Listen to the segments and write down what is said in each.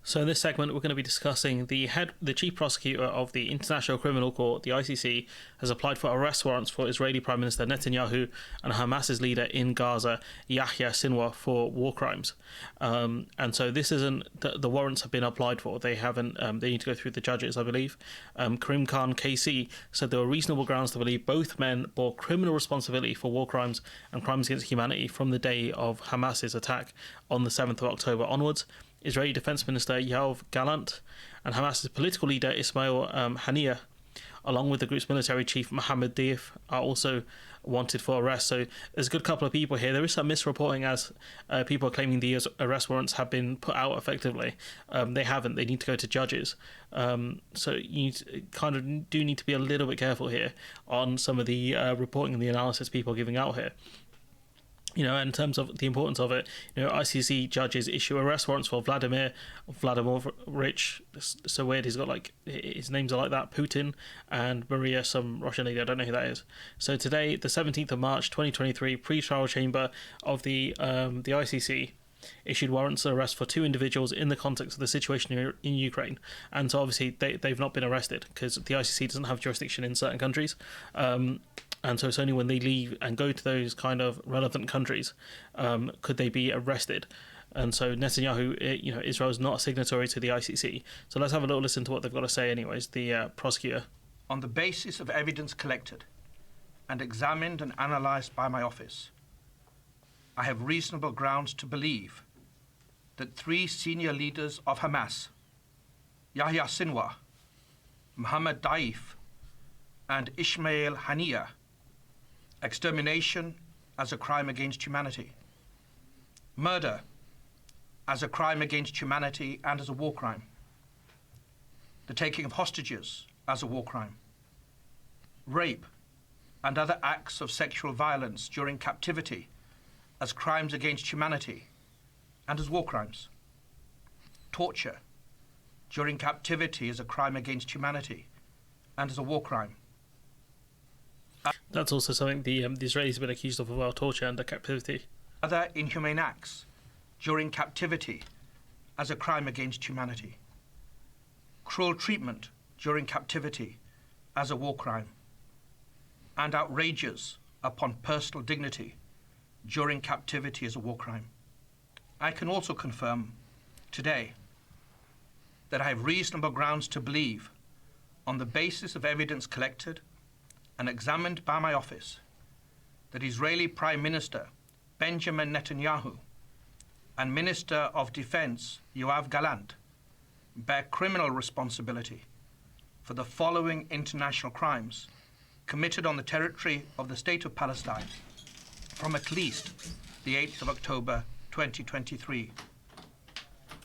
So in this segment, we're going to be discussing the Chief Prosecutor of the International Criminal Court, the ICC, has applied for arrest warrants for Israeli Prime Minister Netanyahu and Hamas's leader in Gaza, Yahya Sinwar, for war crimes. And so this isn't the warrants have been applied for. They haven't. They need to go through the judges, I believe. Karim Khan KC said there were reasonable grounds to believe both men bore criminal responsibility for war crimes and crimes against humanity from the day of Hamas's attack on the 7th of October onwards. Israeli Defense Minister Yoav Gallant and Hamas's political leader Ismail Haniyeh, along with the group's military chief Mohammed Deif, are also wanted for arrest. So there's a good couple of people here. There is some misreporting as people are claiming the arrest warrants have been put out effectively. They haven't. They need to go to judges. So you kind of do need to be a little bit careful here on some of the reporting and the analysis people are giving out here. You know, in terms of the importance of it, you know, ICC judges issue arrest warrants for Vladimir Rich. So weird. He's got like his names are like that. Putin and Maria, some Russian lady. I don't know who that is. So today, the 17th of March, 2023, pre-trial chamber of the ICC issued warrants of arrest for two individuals in the context of the situation in Ukraine. And so obviously they've not been arrested because the ICC doesn't have jurisdiction in certain countries. And so it's only when they leave and go to those kind of relevant countries could they be arrested. And so Netanyahu, you know, Israel is not a signatory to the ICC. So let's have a little listen to what they've got to say anyways, the prosecutor. On the basis of evidence collected and examined and analysed by my office, I have reasonable grounds to believe that three senior leaders of Hamas, Yahya Sinwar, Mohammed Deif, and Ismail Haniyeh, extermination as a crime against humanity, murder as a crime against humanity and as a war crime, the taking of hostages as a war crime, rape and other acts of sexual violence during captivity as crimes against humanity and as war crimes, torture during captivity as a crime against humanity and as a war crime. That's also something the Israelis have been accused of as well, torture under captivity. Other inhumane acts during captivity as a crime against humanity. Cruel treatment during captivity as a war crime. And outrages upon personal dignity during captivity as a war crime. I can also confirm today that I have reasonable grounds to believe, on the basis of evidence collected and examined by my office, that Israeli Prime Minister Benjamin Netanyahu and Minister of Defense Yoav Gallant bear criminal responsibility for the following international crimes committed on the territory of the State of Palestine from at least the 8th of October 2023.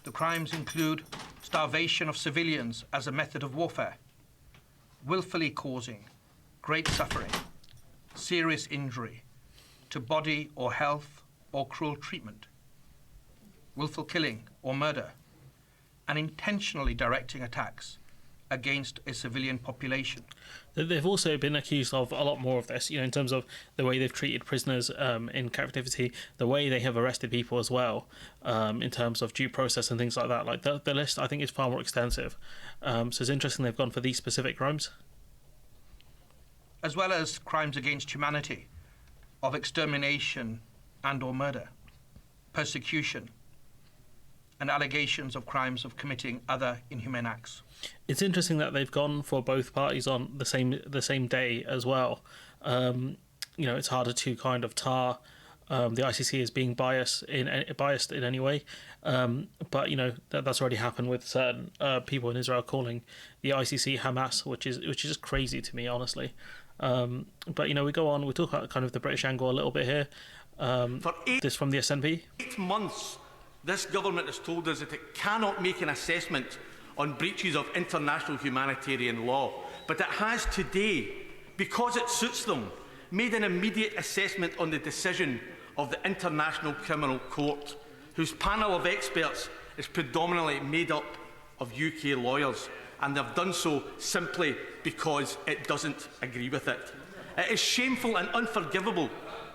The crimes include starvation of civilians as a method of warfare, willfully causing great suffering, serious injury to body or health or cruel treatment, willful killing or murder, and intentionally directing attacks against a civilian population. They've also been accused of a lot more of this, you know, in terms of the way they've treated prisoners in captivity, the way they have arrested people as well, in terms of due process and things like that. Like the list, I think, is far more extensive. So it's interesting they've gone for these specific crimes. As well as crimes against humanity of extermination and or murder, persecution, and allegations of crimes of committing other inhumane acts. It's interesting that they've gone for both parties on the same day as well. You know, it's harder to kind of tar the ICC as being biased in any way, but you know that's already happened with certain people in Israel calling the ICC Hamas, which is just crazy to me, honestly. But you know, we go on. We talk about kind of the British angle a little bit here. This from the SNP. 8 months, this government has told us that it cannot make an assessment on breaches of international humanitarian law, but it has today, because it suits them, made an immediate assessment on the decision of the International Criminal Court, whose panel of experts is predominantly made up of UK lawyers, and they've done so simply because it doesn't agree with it. It is shameful and unforgivable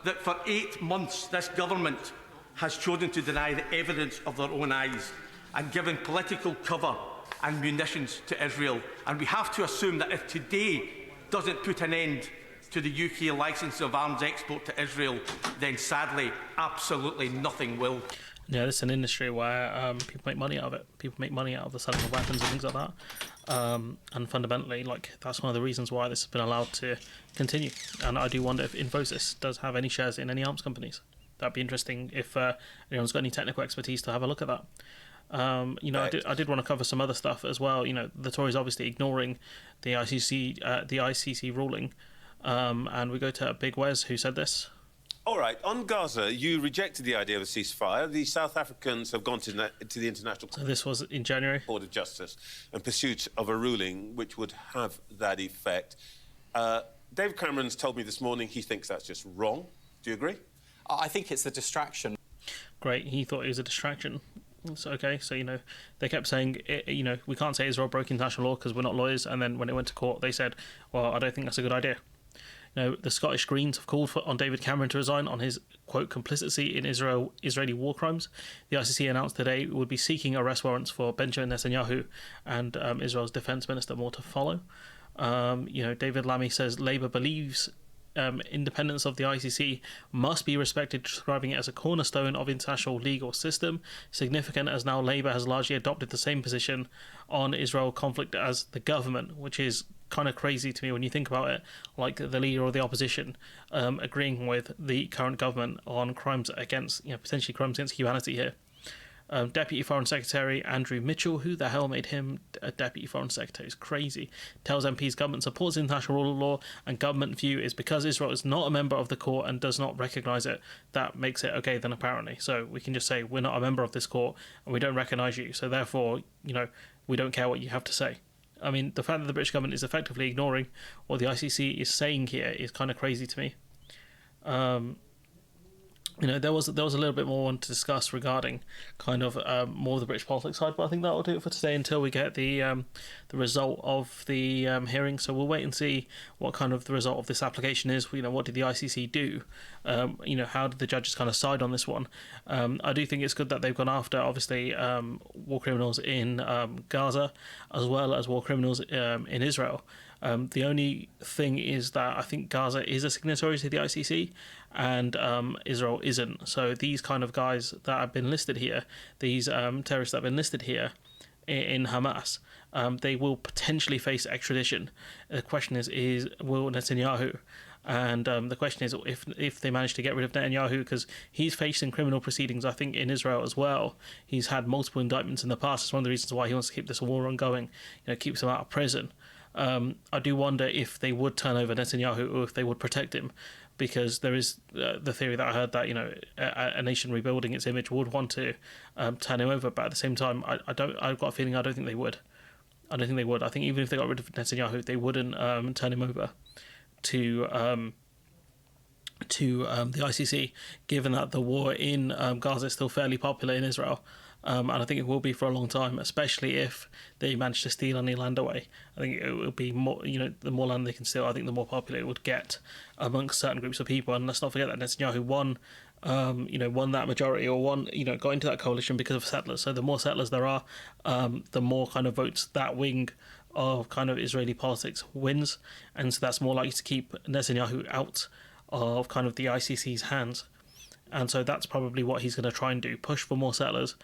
that for 8 months this government has chosen to deny the evidence of their own eyes and giving political cover and munitions to Israel. And we have to assume that if today doesn't put an end to the UK licence of arms export to Israel, then sadly, absolutely nothing will. Yeah, this is an industry where people make money out of it. People make money out of the selling of weapons and things like that. And fundamentally, like, that's one of the reasons why this has been allowed to continue. And I do wonder if Infosys does have any shares in any arms companies. That'd be interesting if anyone's got any technical expertise to have a look at that. Right. I did want to cover some other stuff as well. The Tories obviously ignoring the ICC ruling. And we go to Big Wes, who said this. All right, on Gaza, you rejected the idea of a ceasefire. The South Africans have gone to the International So this was in January. Court of Justice in pursuit of a ruling which would have that effect. David Cameron's told me this morning he thinks that's just wrong. Do you agree? I think it's a distraction. Great, he thought it was a distraction. So, okay, so, they kept saying, we can't say Israel broke international law because we're not lawyers. And then when it went to court, they said, well, I don't think that's a good idea. The Scottish Greens have called on David Cameron to resign on his, quote, complicity in Israeli war crimes. The ICC announced today it would be seeking arrest warrants for Benjamin Netanyahu and Israel's defence minister, more to follow. David Lammy says Labour believes independence of the ICC must be respected, describing it as a cornerstone of international legal system. Significant as now Labour has largely adopted the same position on Israel conflict as the government, which is kind of crazy to me when you think about it, like the leader of the opposition agreeing with the current government on crimes against, potentially crimes against humanity here. Deputy Foreign Secretary Andrew Mitchell, who the hell made him a Deputy Foreign Secretary, is crazy, tells MPs government supports international rule of law and government view is because Israel is not a member of the court and does not recognise it, that makes it okay then apparently. So we can just say we're not a member of this court and we don't recognise you, so therefore, we don't care what you have to say. I mean, the fact that the British government is effectively ignoring what the ICC is saying here is kind of crazy to me. There was a little bit more to discuss regarding kind of more of the British politics side, but I think that will do it for today until we get the result of the hearing. So we'll wait and see what kind of the result of this application is. What did the ICC do? How did the judges kind of side on this one? I do think it's good that they've gone after, obviously, war criminals in Gaza as well as war criminals in Israel. The only thing is that I think Gaza is a signatory to the ICC and Israel isn't. So these kind of guys that have been listed here, these terrorists that have been listed here in Hamas, they will potentially face extradition. The question is will Netanyahu? And the question is if they manage to get rid of Netanyahu, because he's facing criminal proceedings, I think, in Israel as well. He's had multiple indictments in the past. It's one of the reasons why he wants to keep this war ongoing, keeps him out of prison. I do wonder if they would turn over Netanyahu or if they would protect him, because there is the theory that I heard that a nation rebuilding its image would want to turn him over, but at the same time, I've got a feeling I don't think they would. I think even if they got rid of Netanyahu, they wouldn't turn him over to the ICC, given that the war in Gaza is still fairly popular in Israel. And I think it will be for a long time, especially if they manage to steal any land away. I think it will be more, the more land they can steal, I think the more popular it would get amongst certain groups of people. And let's not forget that Netanyahu won that majority, or got into that coalition because of settlers. So the more settlers there are, the more kind of votes that wing of kind of Israeli politics wins. And so that's more likely to keep Netanyahu out of kind of the ICC's hands. And so that's probably what he's going to try and do, push for more settlers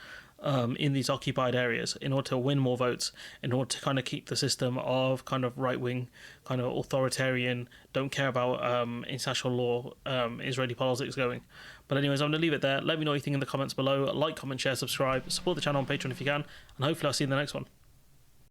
in these occupied areas in order to win more votes, in order to kind of keep the system of kind of right-wing, kind of authoritarian, don't care about international law, Israeli politics going. But anyways, I'm going to leave it there. Let me know what you think in the comments below. Like, comment, share, subscribe, support the channel on Patreon if you can, and hopefully I'll see you in the next one.